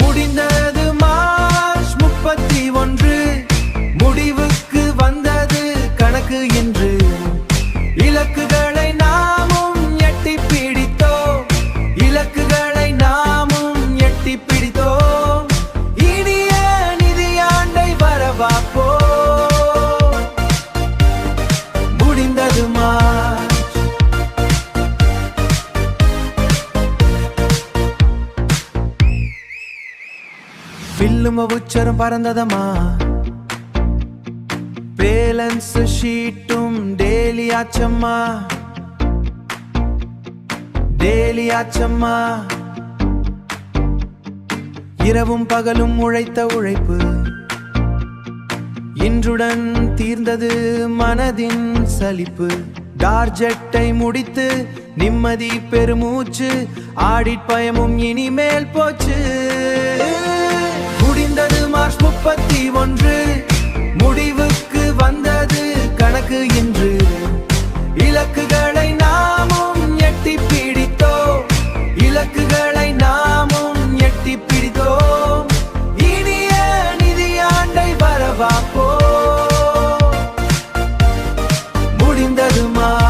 முடிந்தது மார்ச் 31, முடிவுக்கு வந்தது கணக்கு இன்று. இலக்குகளை நாமும் எட்டி பிடித்தோம், இலக்குகளை நாமும் எட்டி பிடித்தோம். இனிய நிதியாண்டை வரவாப்போ. முடிந்தது மார்ச். பில்லும் உச்சரம் பறந்ததமா, பேலன்ஸ் ஷீட்டும் டெய்லி ஆச்சம்மா, டெய்லி ஆச்சம்மா. இரவும் பகலும் உழைத்த உழைப்பு இன்றுடன் தீர்ந்தது மனதின் சலிப்பு. டார்ஜெட்டை முடித்து நிம்மதி பெருமூச்சு, ஆடிட் பயமும் இனிமேல் போச்சு. முடிந்தது மார்ச் 31, முடிவுக்கு வந்தது கணக்கு இன்று. இலக்குகளை நாமும் எட்டி பிடித்தோம், இலக்குகளை நாமும் எட்டி பிடித்தோம். இனிய நிதியாண்டை வரவாப்போ. முடிந்தது மார்ச்.